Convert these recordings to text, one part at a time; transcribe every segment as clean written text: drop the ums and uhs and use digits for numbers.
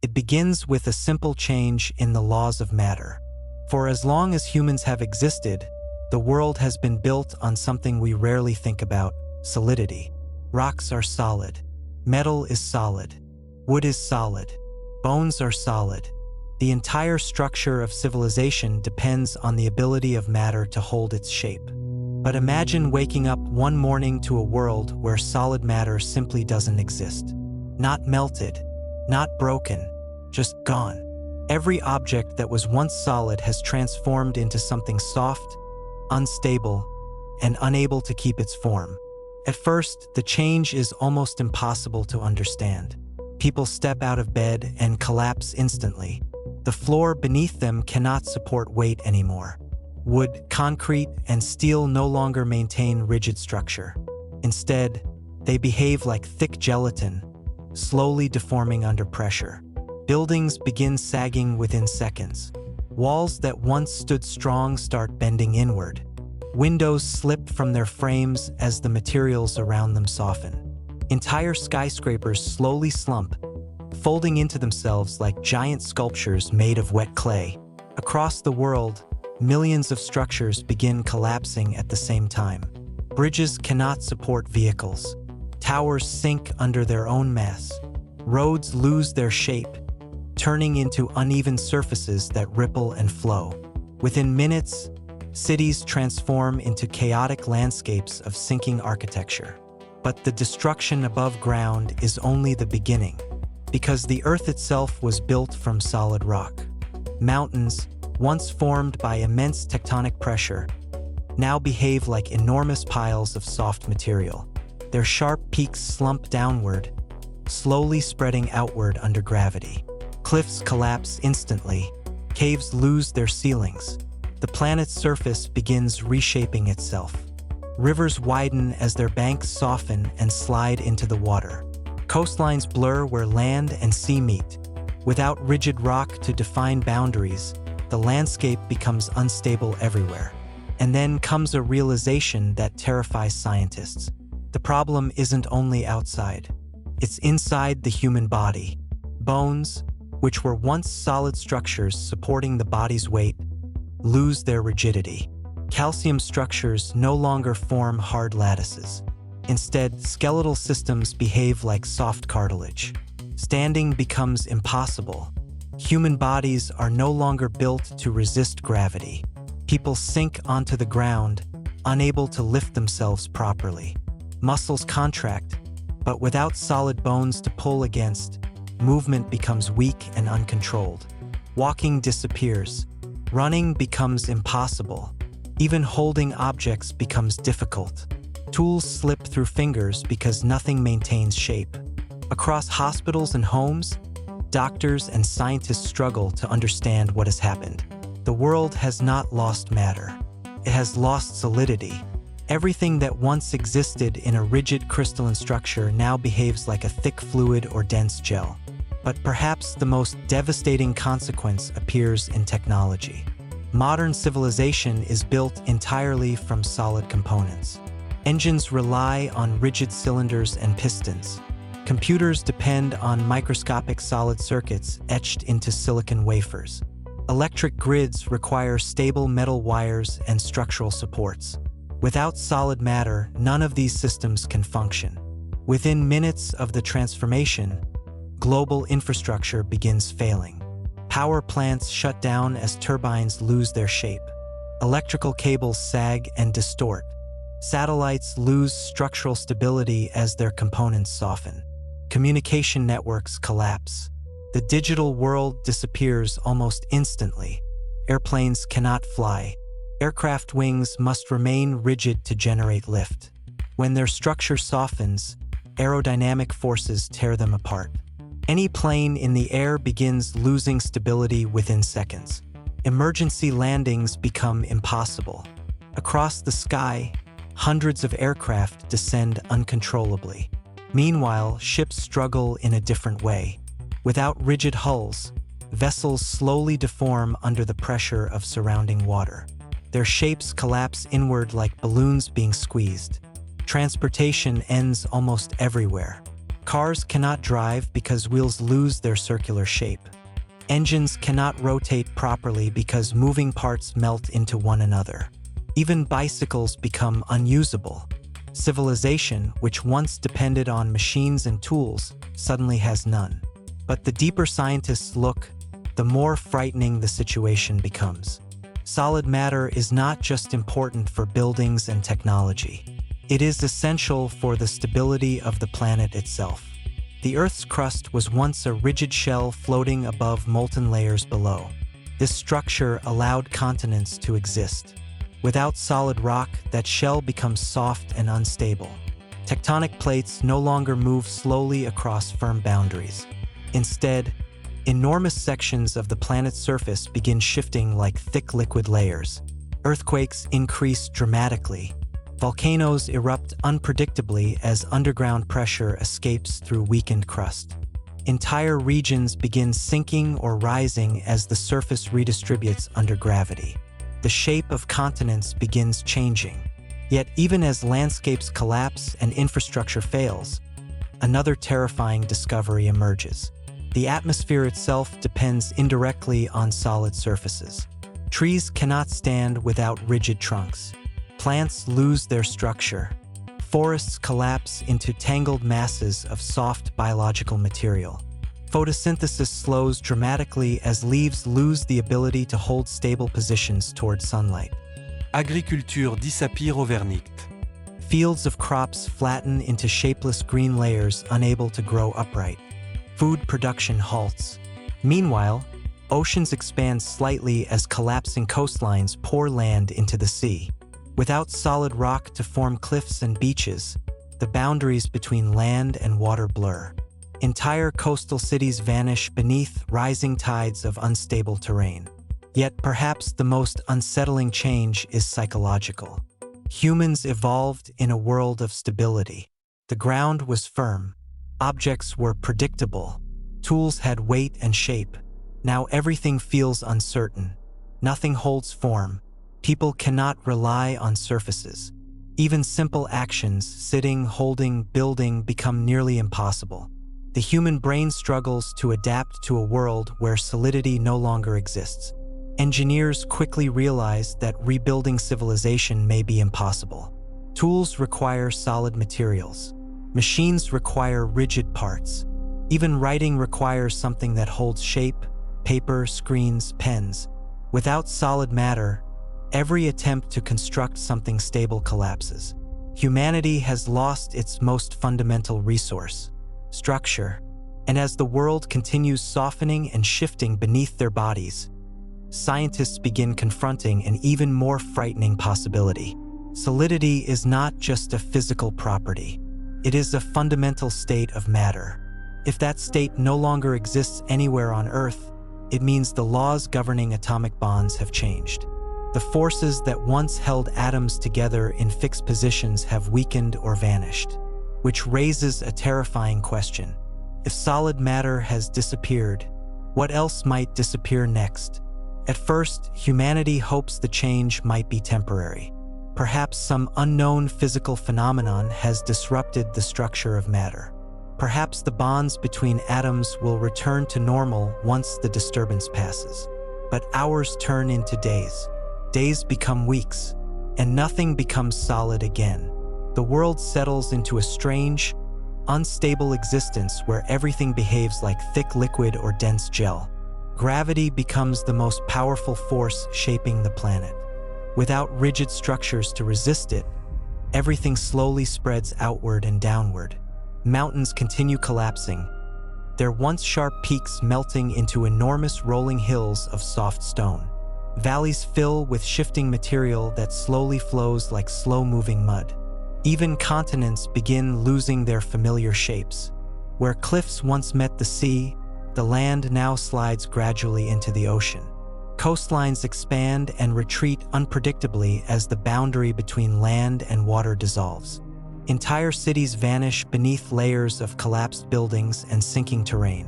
It begins with a simple change in the laws of matter. For as long as humans have existed, the world has been built on something we rarely think about: solidity. Rocks are solid. Metal is solid. Wood is solid. Bones are solid. The entire structure of civilization depends on the ability of matter to hold its shape. But imagine waking up one morning to a world where solid matter simply doesn't exist. Not melted, not broken, just gone. Every object that was once solid has transformed into something soft, unstable, and unable to keep its form. At first, the change is almost impossible to understand. People step out of bed and collapse instantly. The floor beneath them cannot support weight anymore. Wood, concrete, and steel no longer maintain rigid structure. Instead, they behave like thick gelatin, slowly deforming under pressure. Buildings begin sagging within seconds. Walls that once stood strong start bending inward. Windows slip from their frames as the materials around them soften. Entire skyscrapers slowly slump, folding into themselves like giant sculptures made of wet clay. Across the world, millions of structures begin collapsing at the same time. Bridges cannot support vehicles. Towers sink under their own mass. Roads lose their shape, turning into uneven surfaces that ripple and flow. Within minutes, cities transform into chaotic landscapes of sinking architecture. But the destruction above ground is only the beginning, because the earth itself was built from solid rock. Mountains, once formed by immense tectonic pressure, now behave like enormous piles of soft material. Their sharp peaks slump downward, slowly spreading outward under gravity. Cliffs collapse instantly. Caves lose their ceilings. The planet's surface begins reshaping itself. Rivers widen as their banks soften and slide into the water. Coastlines blur where land and sea meet. Without rigid rock to define boundaries, the landscape becomes unstable everywhere. And then comes a realization that terrifies scientists. The problem isn't only outside. It's inside the human body. Bones, which were once solid structures supporting the body's weight, lose their rigidity. Calcium structures no longer form hard lattices. Instead, skeletal systems behave like soft cartilage. Standing becomes impossible. Human bodies are no longer built to resist gravity. People sink onto the ground, unable to lift themselves properly. Muscles contract, but without solid bones to pull against, movement becomes weak and uncontrolled. Walking disappears. Running becomes impossible. Even holding objects becomes difficult. Tools slip through fingers because nothing maintains shape. Across hospitals and homes, doctors and scientists struggle to understand what has happened. The world has not lost matter. It has lost solidity. Everything that once existed in a rigid crystalline structure now behaves like a thick fluid or dense gel. But perhaps the most devastating consequence appears in technology. Modern civilization is built entirely from solid components. Engines rely on rigid cylinders and pistons. Computers depend on microscopic solid circuits etched into silicon wafers. Electric grids require stable metal wires and structural supports. Without solid matter, none of these systems can function. Within minutes of the transformation, global infrastructure begins failing. Power plants shut down as turbines lose their shape. Electrical cables sag and distort. Satellites lose structural stability as their components soften. Communication networks collapse. The digital world disappears almost instantly. Airplanes cannot fly. Aircraft wings must remain rigid to generate lift. When their structure softens, aerodynamic forces tear them apart. Any plane in the air begins losing stability within seconds. Emergency landings become impossible. Across the sky, hundreds of aircraft descend uncontrollably. Meanwhile, ships struggle in a different way. Without rigid hulls, vessels slowly deform under the pressure of surrounding water. Their shapes collapse inward like balloons being squeezed. Transportation ends almost everywhere. Cars cannot drive because wheels lose their circular shape. Engines cannot rotate properly because moving parts melt into one another. Even bicycles become unusable. Civilization, which once depended on machines and tools, suddenly has none. But the deeper scientists look, the more frightening the situation becomes. Solid matter is not just important for buildings and technology. It is essential for the stability of the planet itself. The Earth's crust was once a rigid shell floating above molten layers below. This structure allowed continents to exist. Without solid rock, that shell becomes soft and unstable. Tectonic plates no longer move slowly across firm boundaries. Instead, enormous sections of the planet's surface begin shifting like thick liquid layers. Earthquakes increase dramatically. Volcanoes erupt unpredictably as underground pressure escapes through weakened crust. Entire regions begin sinking or rising as the surface redistributes under gravity. The shape of continents begins changing. Yet even as landscapes collapse and infrastructure fails, another terrifying discovery emerges. The atmosphere itself depends indirectly on solid surfaces. Trees cannot stand without rigid trunks. Plants lose their structure. Forests collapse into tangled masses of soft biological material. Photosynthesis slows dramatically as leaves lose the ability to hold stable positions toward sunlight. Agriculture disappear au vernict. Fields of crops flatten into shapeless green layers unable to grow upright. Food production halts. Meanwhile, oceans expand slightly as collapsing coastlines pour land into the sea. Without solid rock to form cliffs and beaches, the boundaries between land and water blur. Entire coastal cities vanish beneath rising tides of unstable terrain. Yet perhaps the most unsettling change is psychological. Humans evolved in a world of stability. The ground was firm. Objects were predictable. Tools had weight and shape. Now everything feels uncertain. Nothing holds form. People cannot rely on surfaces. Even simple actions, sitting, holding, building, become nearly impossible. The human brain struggles to adapt to a world where solidity no longer exists. Engineers quickly realize that rebuilding civilization may be impossible. Tools require solid materials. Machines require rigid parts. Even writing requires something that holds shape: paper, screens, pens. Without solid matter, every attempt to construct something stable collapses. Humanity has lost its most fundamental resource: structure. And as the world continues softening and shifting beneath their bodies, scientists begin confronting an even more frightening possibility. Solidity is not just a physical property. It is a fundamental state of matter. If that state no longer exists anywhere on Earth, it means the laws governing atomic bonds have changed. The forces that once held atoms together in fixed positions have weakened or vanished, which raises a terrifying question. If solid matter has disappeared, what else might disappear next? At first, humanity hopes the change might be temporary. Perhaps some unknown physical phenomenon has disrupted the structure of matter. Perhaps the bonds between atoms will return to normal once the disturbance passes. But hours turn into days. Days become weeks, and nothing becomes solid again. The world settles into a strange, unstable existence where everything behaves like thick liquid or dense gel. Gravity becomes the most powerful force shaping the planet. Without rigid structures to resist it, everything slowly spreads outward and downward. Mountains continue collapsing, their once sharp peaks melting into enormous rolling hills of soft stone. Valleys fill with shifting material that slowly flows like slow-moving mud. Even continents begin losing their familiar shapes. Where cliffs once met the sea, the land now slides gradually into the ocean. Coastlines expand and retreat unpredictably as the boundary between land and water dissolves. Entire cities vanish beneath layers of collapsed buildings and sinking terrain.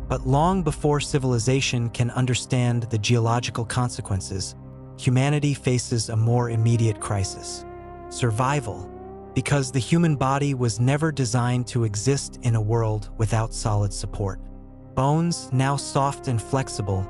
But long before civilization can understand the geological consequences, humanity faces a more immediate crisis: survival. because the human body was never designed to exist in a world without solid support. Bones, now soft and flexible,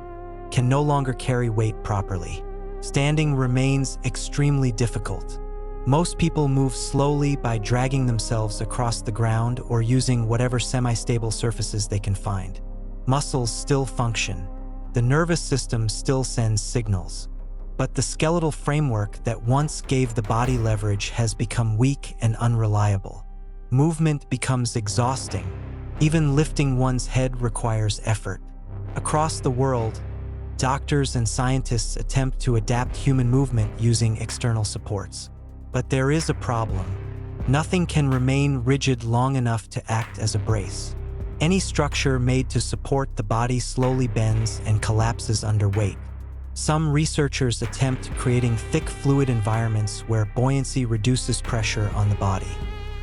can no longer carry weight properly. Standing remains extremely difficult. Most people move slowly by dragging themselves across the ground or using whatever semi-stable surfaces they can find. Muscles still function. The nervous system still sends signals. But the skeletal framework that once gave the body leverage has become weak and unreliable. Movement becomes exhausting. Even lifting one's head requires effort. Across the world, doctors and scientists attempt to adapt human movement using external supports. But there is a problem. Nothing can remain rigid long enough to act as a brace. Any structure made to support the body slowly bends and collapses under weight. Some researchers attempt creating thick fluid environments where buoyancy reduces pressure on the body.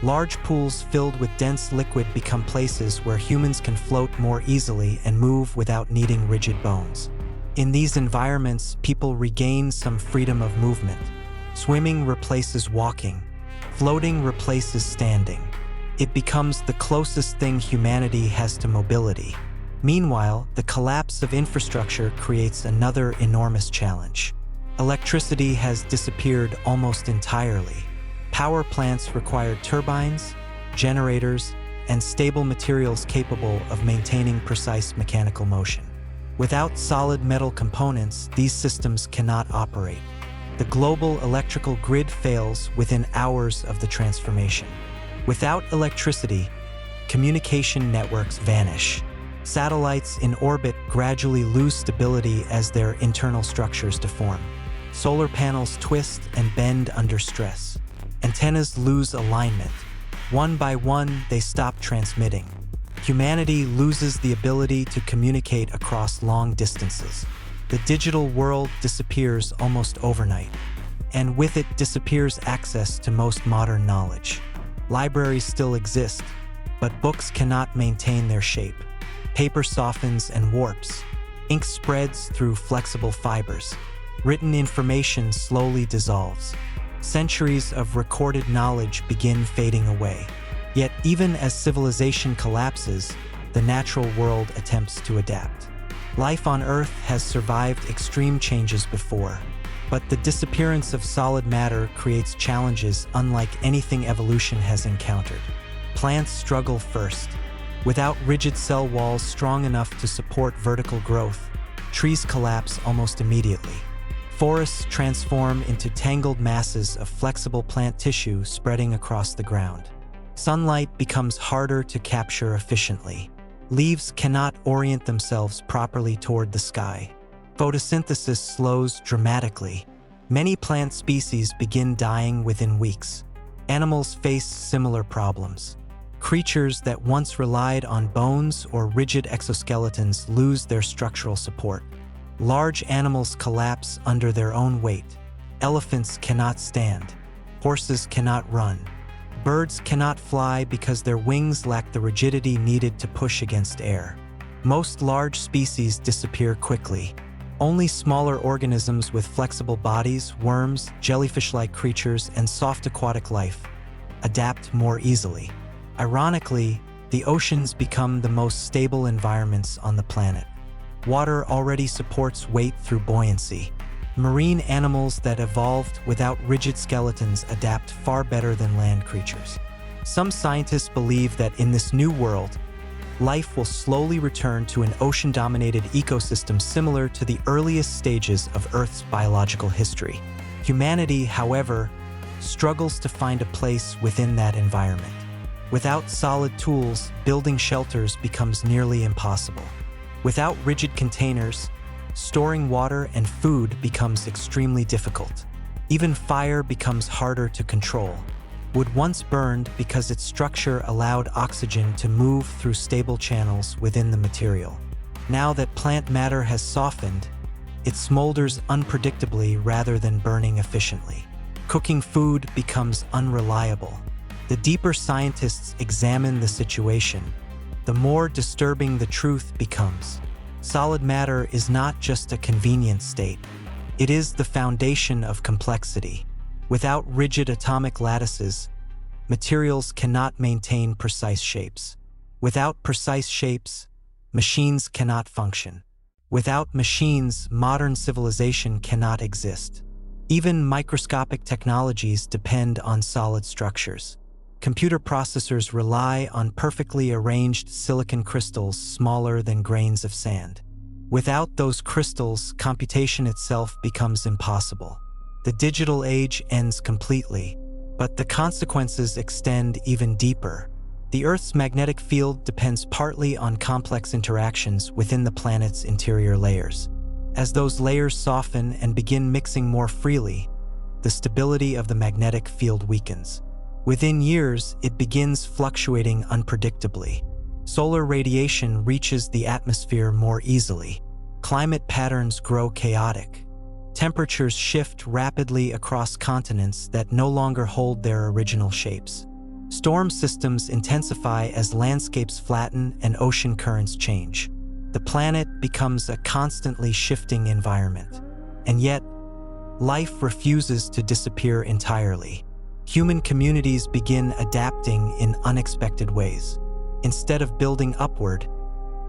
Large pools filled with dense liquid become places where humans can float more easily and move without needing rigid bones. In these environments, people regain some freedom of movement. Swimming replaces walking. Floating replaces standing. It becomes the closest thing humanity has to mobility. Meanwhile, the collapse of infrastructure creates another enormous challenge. Electricity has disappeared almost entirely. Power plants require turbines, generators, and stable materials capable of maintaining precise mechanical motion. Without solid metal components, these systems cannot operate. The global electrical grid fails within hours of the transformation. Without electricity, communication networks vanish. Satellites in orbit gradually lose stability as their internal structures deform. Solar panels twist and bend under stress. Antennas lose alignment. One by one, they stop transmitting. Humanity loses the ability to communicate across long distances. The digital world disappears almost overnight, and with it disappears access to most modern knowledge. Libraries still exist, but books cannot maintain their shape. Paper softens and warps. Ink spreads through flexible fibers. Written information slowly dissolves. Centuries of recorded knowledge begin fading away. Yet even as civilization collapses, the natural world attempts to adapt. Life on Earth has survived extreme changes before, but the disappearance of solid matter creates challenges unlike anything evolution has encountered. Plants struggle first. Without rigid cell walls strong enough to support vertical growth, trees collapse almost immediately. Forests transform into tangled masses of flexible plant tissue spreading across the ground. Sunlight becomes harder to capture efficiently. Leaves cannot orient themselves properly toward the sky. Photosynthesis slows dramatically. Many plant species begin dying within weeks. Animals face similar problems. Creatures that once relied on bones or rigid exoskeletons lose their structural support. Large animals collapse under their own weight. Elephants cannot stand. Horses cannot run. Birds cannot fly because their wings lack the rigidity needed to push against air. Most large species disappear quickly. Only smaller organisms with flexible bodies, worms, jellyfish-like creatures, and soft aquatic life adapt more easily. Ironically, the oceans become the most stable environments on the planet. Water already supports weight through buoyancy. Marine animals that evolved without rigid skeletons adapt far better than land creatures. Some scientists believe that in this new world, life will slowly return to an ocean-dominated ecosystem similar to the earliest stages of Earth's biological history. Humanity, however, struggles to find a place within that environment. Without solid tools, building shelters becomes nearly impossible. Without rigid containers, storing water and food becomes extremely difficult. Even fire becomes harder to control. Wood once burned because its structure allowed oxygen to move through stable channels within the material. Now that plant matter has softened, it smolders unpredictably rather than burning efficiently. Cooking food becomes unreliable. The deeper scientists examine the situation, the more disturbing the truth becomes. Solid matter is not just a convenient state. It is the foundation of complexity. Without rigid atomic lattices, materials cannot maintain precise shapes. Without precise shapes, machines cannot function. Without machines, modern civilization cannot exist. Even microscopic technologies depend on solid structures. Computer processors rely on perfectly arranged silicon crystals smaller than grains of sand. Without those crystals, computation itself becomes impossible. The digital age ends completely, but the consequences extend even deeper. The Earth's magnetic field depends partly on complex interactions within the planet's interior layers. As those layers soften and begin mixing more freely, the stability of the magnetic field weakens. Within years, it begins fluctuating unpredictably. Solar radiation reaches the atmosphere more easily. Climate patterns grow chaotic. Temperatures shift rapidly across continents that no longer hold their original shapes. Storm systems intensify as landscapes flatten and ocean currents change. The planet becomes a constantly shifting environment. And yet, life refuses to disappear entirely. Human communities begin adapting in unexpected ways. Instead of building upward,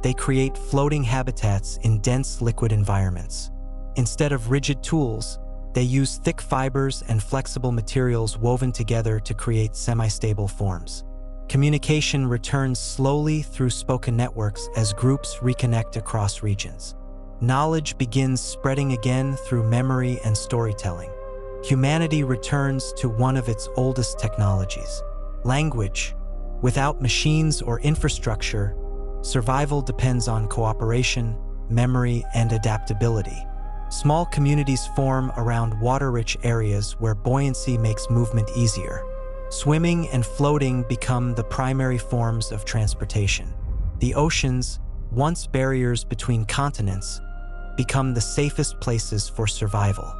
they create floating habitats in dense liquid environments. Instead of rigid tools, they use thick fibers and flexible materials woven together to create semi-stable forms. Communication returns slowly through spoken networks as groups reconnect across regions. Knowledge begins spreading again through memory and storytelling. Humanity returns to one of its oldest technologies, language. Without machines or infrastructure, survival depends on cooperation, memory, and adaptability. Small communities form around water-rich areas where buoyancy makes movement easier. Swimming and floating become the primary forms of transportation. The oceans, once barriers between continents, become the safest places for survival.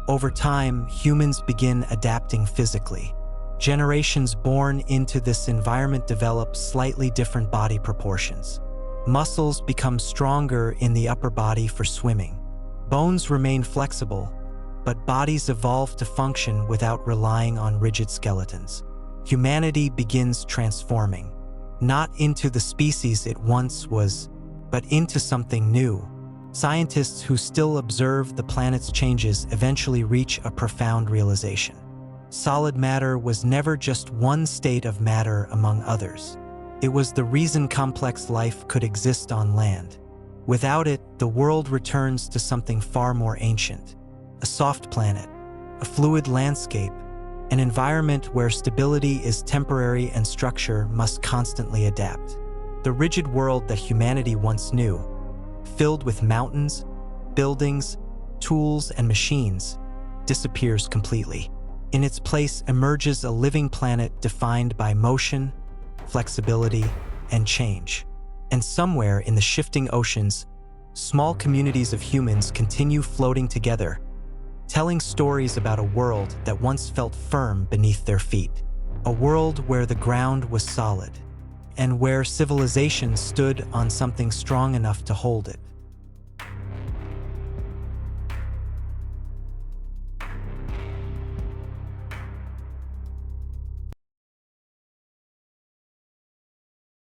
Over time, humans begin adapting physically. Generations born into this environment develop slightly different body proportions. Muscles become stronger in the upper body for swimming. Bones remain flexible, but bodies evolve to function without relying on rigid skeletons. Humanity begins transforming, not into the species it once was, but into something new. Scientists who still observe the planet's changes eventually reach a profound realization. Solid matter was never just one state of matter among others. It was the reason complex life could exist on land. Without it, the world returns to something far more ancient. A soft planet, a fluid landscape, an environment where stability is temporary and structure must constantly adapt. The rigid world that humanity once knew, filled with mountains, buildings, tools, and machines, disappears completely. In its place emerges a living planet defined by motion, flexibility, and change. And somewhere in the shifting oceans, small communities of humans continue floating together, telling stories about a world that once felt firm beneath their feet. A world where the ground was solid, and where civilization stood on something strong enough to hold it.